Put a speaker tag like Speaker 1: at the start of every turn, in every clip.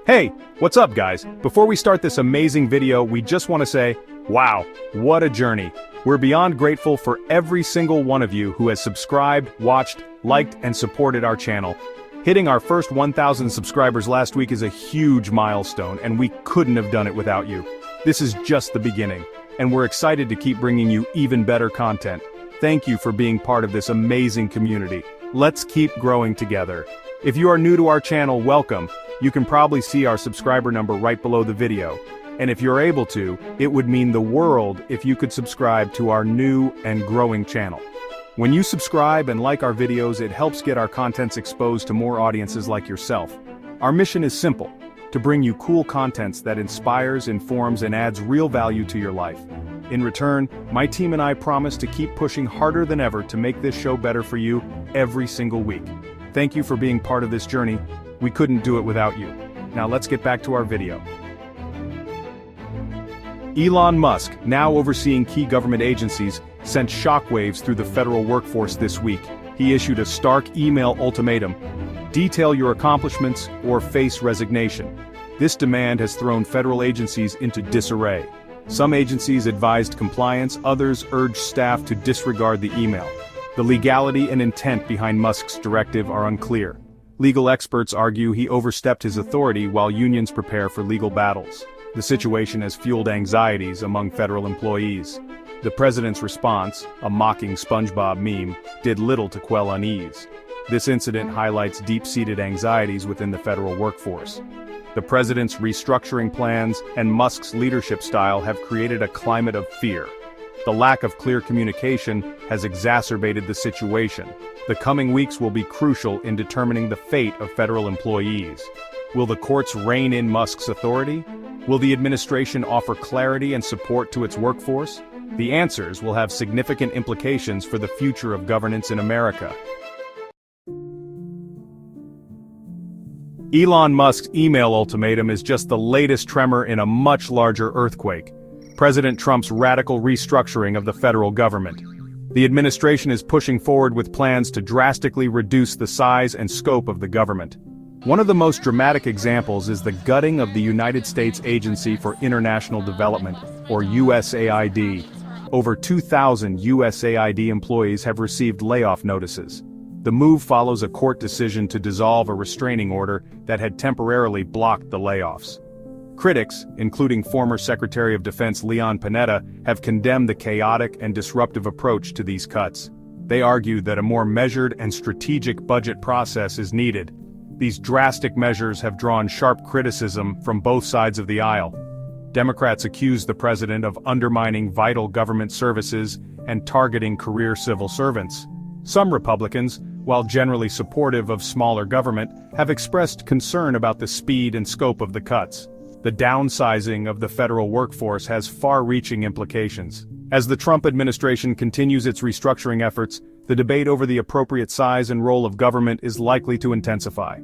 Speaker 1: Hey, what's up guys? Before we start this amazing video, we just want to say, wow, what a journey. We're beyond grateful for every single one of you who has subscribed, watched, liked, and supported our channel. Hitting our first 1,000 subscribers last week is a huge milestone, and we couldn't have done it without you. This is just the beginning, and we're excited to keep bringing you even better content. Thank you for being part of this amazing community. Let's keep growing together. If you are new to our channel, welcome. You can probably see our subscriber number right below the video. And if you're able to, it would mean the world if you could subscribe to our new and growing channel. When you subscribe and like our videos, it helps get our contents exposed to more audiences like yourself. Our mission is simple: to bring you cool contents that inspires, informs, and adds real value to your life. In return, my team and I promise to keep pushing harder than ever to make this show better for you every single week. Thank you for being part of this journey. We couldn't do it without you. Now let's get back to our video. Elon Musk, now overseeing key government agencies, sent shockwaves through the federal workforce this week. He issued a stark email ultimatum: detail your accomplishments or face resignation. This demand has thrown federal agencies into disarray. Some agencies advised compliance, others urged staff to disregard the email. The legality and intent behind Musk's directive are unclear. Legal experts argue he overstepped his authority while unions prepare for legal battles. The situation has fueled anxieties among federal employees. The president's response, a mocking SpongeBob meme, did little to quell unease. This incident highlights deep-seated anxieties within the federal workforce. The president's restructuring plans and Musk's leadership style have created a climate of fear. The lack of clear communication has exacerbated the situation. The coming weeks will be crucial in determining the fate of federal employees. Will the courts rein in Musk's authority? Will the administration offer clarity and support to its workforce? The answers will have significant implications for the future of governance in America. Elon Musk's email ultimatum is just the latest tremor in a much larger earthquake: President Trump's radical restructuring of the federal government. The administration is pushing forward with plans to drastically reduce the size and scope of the government. One of the most dramatic examples is the gutting of the United States Agency for International Development, or USAID. Over 2,000 USAID employees have received layoff notices. The move follows a court decision to dissolve a restraining order that had temporarily blocked the layoffs. Critics, including former Secretary of Defense Leon Panetta, have condemned the chaotic and disruptive approach to these cuts. They argue that a more measured and strategic budget process is needed. These drastic measures have drawn sharp criticism from both sides of the aisle. Democrats accuse the president of undermining vital government services and targeting career civil servants. Some Republicans, while generally supportive of smaller government, have expressed concern about the speed and scope of the cuts. The downsizing of the federal workforce has far-reaching implications. As the Trump administration continues its restructuring efforts, the debate over the appropriate size and role of government is likely to intensify.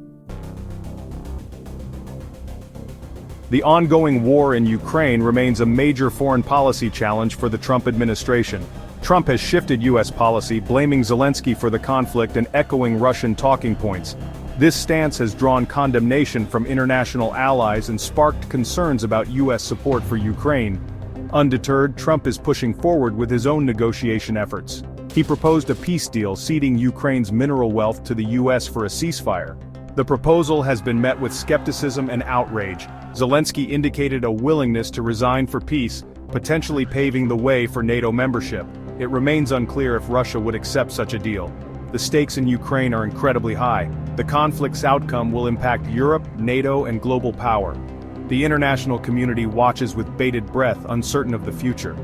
Speaker 1: The ongoing war in Ukraine remains a major foreign policy challenge for the Trump administration. Trump has shifted U.S. policy, blaming Zelensky for the conflict and echoing Russian talking points. This stance has drawn condemnation from international allies and sparked concerns about U.S. support for Ukraine. Undeterred, Trump is pushing forward with his own negotiation efforts. He proposed a peace deal ceding Ukraine's mineral wealth to the U.S. for a ceasefire. The proposal has been met with skepticism and outrage. Zelensky indicated a willingness to resign for peace, potentially paving the way for NATO membership. It remains unclear if Russia would accept such a deal. The stakes in Ukraine are incredibly high. The conflict's outcome will impact Europe, NATO, and global power. The international community watches with bated breath, uncertain of the future.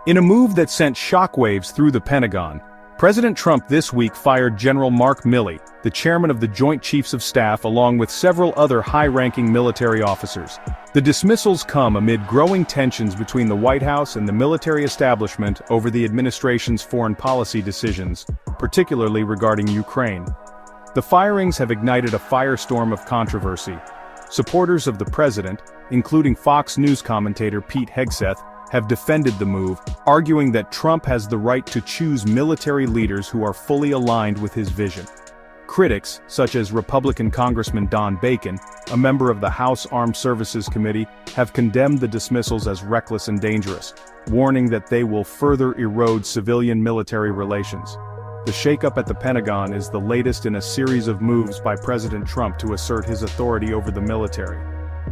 Speaker 1: In a move that sent shockwaves through the Pentagon, President Trump this week fired General Mark Milley, the chairman of the Joint Chiefs of Staff, along with several other high-ranking military officers. The dismissals come amid growing tensions between the White House and the military establishment over the administration's foreign policy decisions, particularly regarding Ukraine. The firings have ignited a firestorm of controversy. Supporters of the president, including Fox News commentator Pete Hegseth, have defended the move, arguing that Trump has the right to choose military leaders who are fully aligned with his vision. Critics, such as Republican Congressman Don Bacon, a member of the House Armed Services Committee, have condemned the dismissals as reckless and dangerous, warning that they will further erode civilian-military relations. The shakeup at the Pentagon is the latest in a series of moves by President Trump to assert his authority over the military.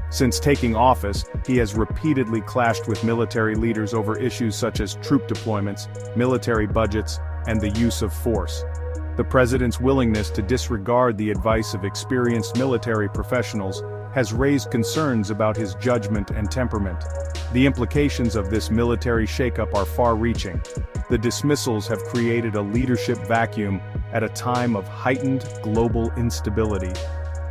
Speaker 1: Since taking office, he has repeatedly clashed with military leaders over issues such as troop deployments, military budgets, and the use of force. The president's willingness to disregard the advice of experienced military professionals has raised concerns about his judgment and temperament. The implications of this military shakeup are far-reaching. The dismissals have created a leadership vacuum at a time of heightened global instability.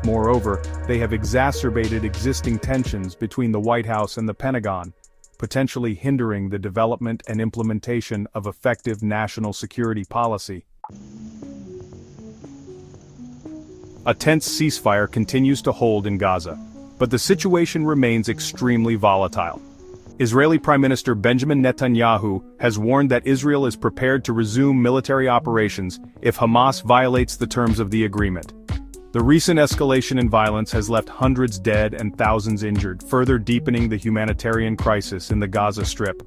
Speaker 1: Moreover, they have exacerbated existing tensions between the White House and the Pentagon, potentially hindering the development and implementation of effective national security policy. A tense ceasefire continues to hold in Gaza, but the situation remains extremely volatile. Israeli Prime Minister Benjamin Netanyahu has warned that Israel is prepared to resume military operations if Hamas violates the terms of the agreement. The recent escalation in violence has left hundreds dead and thousands injured, further deepening the humanitarian crisis in the Gaza Strip.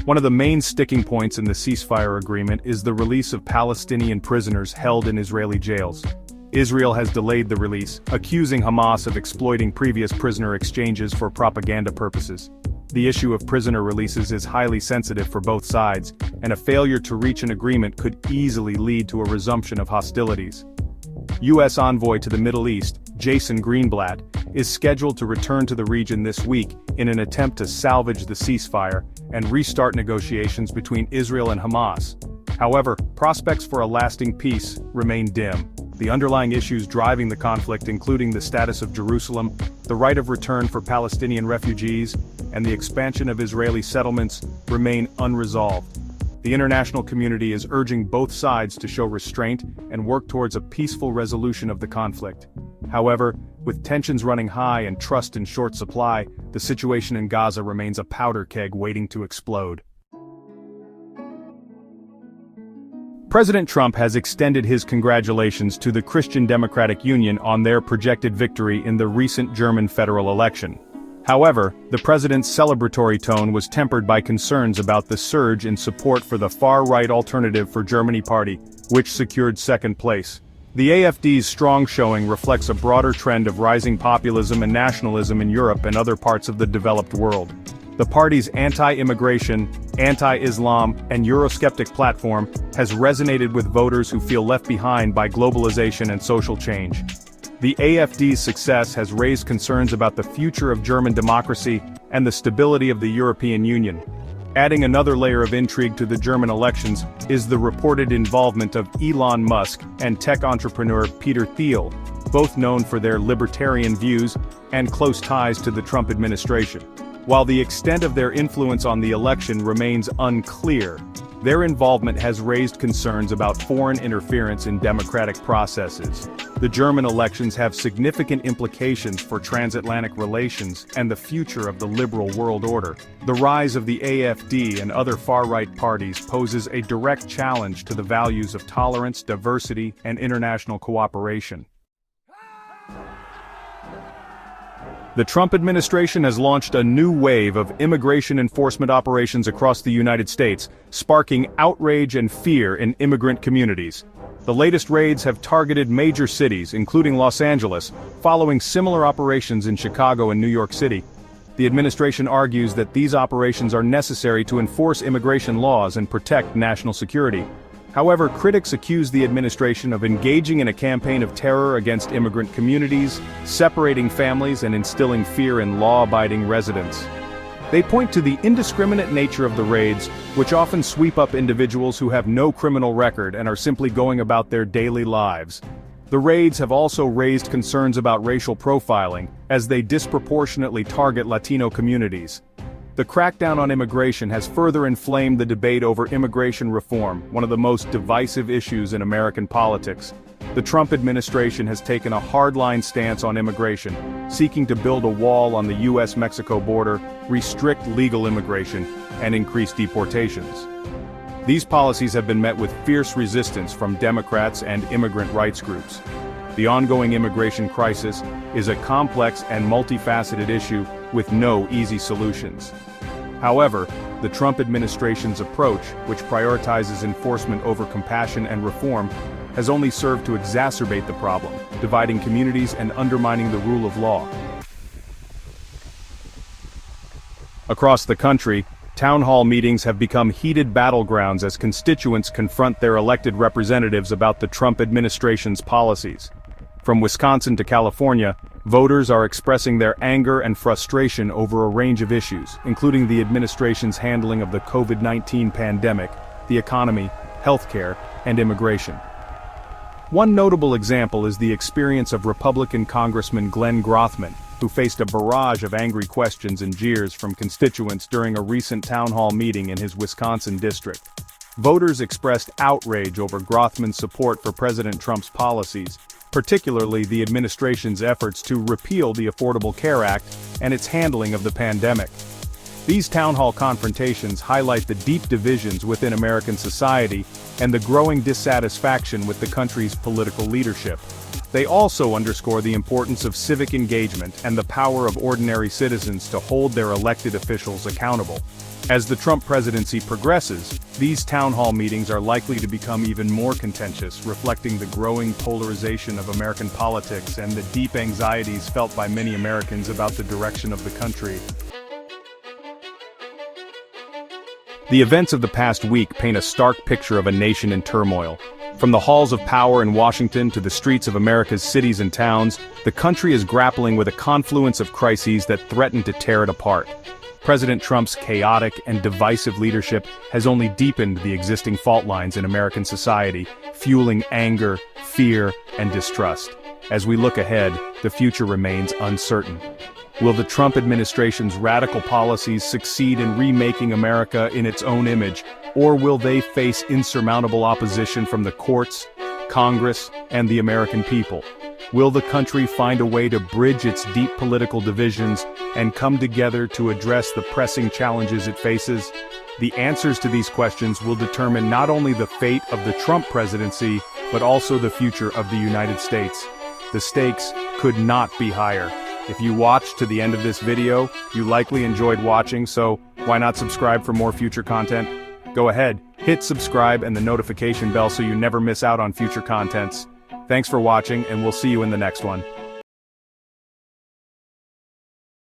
Speaker 1: One of the main sticking points in the ceasefire agreement is the release of Palestinian prisoners held in Israeli jails. Israel has delayed the release, accusing Hamas of exploiting previous prisoner exchanges for propaganda purposes. The issue of prisoner releases is highly sensitive for both sides, and a failure to reach an agreement could easily lead to a resumption of hostilities. U.S. envoy to the Middle East, Jason Greenblatt, is scheduled to return to the region this week in an attempt to salvage the ceasefire and restart negotiations between Israel and Hamas. However, prospects for a lasting peace remain dim. The underlying issues driving the conflict, including the status of Jerusalem, the right of return for Palestinian refugees, and the expansion of Israeli settlements, remain unresolved. The international community is urging both sides to show restraint and work towards a peaceful resolution of the conflict. However, with tensions running high and trust in short supply, the situation in Gaza remains a powder keg waiting to explode. President Trump has extended his congratulations to the Christian Democratic Union on their projected victory in the recent German federal election. However, the president's celebratory tone was tempered by concerns about the surge in support for the far-right Alternative for Germany party, which secured second place. The AfD's strong showing reflects a broader trend of rising populism and nationalism in Europe and other parts of the developed world. The party's anti-immigration, anti-Islam, and Eurosceptic platform has resonated with voters who feel left behind by globalization and social change. The AfD's success has raised concerns about the future of German democracy and the stability of the European Union. Adding another layer of intrigue to the German elections is the reported involvement of Elon Musk and tech entrepreneur Peter Thiel, both known for their libertarian views and close ties to the Trump administration. While the extent of their influence on the election remains unclear, their involvement has raised concerns about foreign interference in democratic processes. The German elections have significant implications for transatlantic relations and the future of the liberal world order. The rise of the AfD and other far-right parties poses a direct challenge to the values of tolerance, diversity, and international cooperation. The Trump administration has launched a new wave of immigration enforcement operations across the United States, sparking outrage and fear in immigrant communities. The latest raids have targeted major cities, including Los Angeles, following similar operations in Chicago and New York City. The administration argues that these operations are necessary to enforce immigration laws and protect national security. However, critics accuse the administration of engaging in a campaign of terror against immigrant communities, separating families and instilling fear in law-abiding residents. They point to the indiscriminate nature of the raids, which often sweep up individuals who have no criminal record and are simply going about their daily lives. The raids have also raised concerns about racial profiling, as they disproportionately target Latino communities. The crackdown on immigration has further inflamed the debate over immigration reform, one of the most divisive issues in American politics. The Trump administration has taken a hardline stance on immigration, seeking to build a wall on the US-Mexico border, restrict legal immigration, and increase deportations. These policies have been met with fierce resistance from Democrats and immigrant rights groups. The ongoing immigration crisis is a complex and multifaceted issue with no easy solutions. However, the Trump administration's approach, which prioritizes enforcement over compassion and reform, has only served to exacerbate the problem, dividing communities and undermining the rule of law. Across the country, town hall meetings have become heated battlegrounds as constituents confront their elected representatives about the Trump administration's policies. From Wisconsin to California, voters are expressing their anger and frustration over a range of issues, including the administration's handling of the COVID-19 pandemic, the economy, healthcare, and immigration. One notable example is the experience of Republican Congressman Glenn Grothman, who faced a barrage of angry questions and jeers from constituents during a recent town hall meeting in his Wisconsin district. Voters expressed outrage over Grothman's support for President Trump's policies, particularly the administration's efforts to repeal the Affordable Care Act and its handling of the pandemic. These town hall confrontations highlight the deep divisions within American society and the growing dissatisfaction with the country's political leadership. They also underscore the importance of civic engagement and the power of ordinary citizens to hold their elected officials accountable. As the Trump presidency progresses, these town hall meetings are likely to become even more contentious, reflecting the growing polarization of American politics and the deep anxieties felt by many Americans about the direction of the country. The events of the past week paint a stark picture of a nation in turmoil. From the halls of power in Washington to the streets of America's cities and towns, the country is grappling with a confluence of crises that threaten to tear it apart. President Trump's chaotic and divisive leadership has only deepened the existing fault lines in American society, fueling anger, fear, and distrust. As we look ahead, the future remains uncertain. Will the Trump administration's radical policies succeed in remaking America in its own image, or will they face insurmountable opposition from the courts, Congress, and the American people? Will the country find a way to bridge its deep political divisions and come together to address the pressing challenges it faces? The answers to these questions will determine not only the fate of the Trump presidency, but also the future of the United States. The stakes could not be higher. If you watched to the end of this video, you likely enjoyed watching, so why not subscribe for more future content? Go ahead, hit subscribe and the notification bell so you never miss out on future contents. Thanks for watching, and we'll see you in the next one.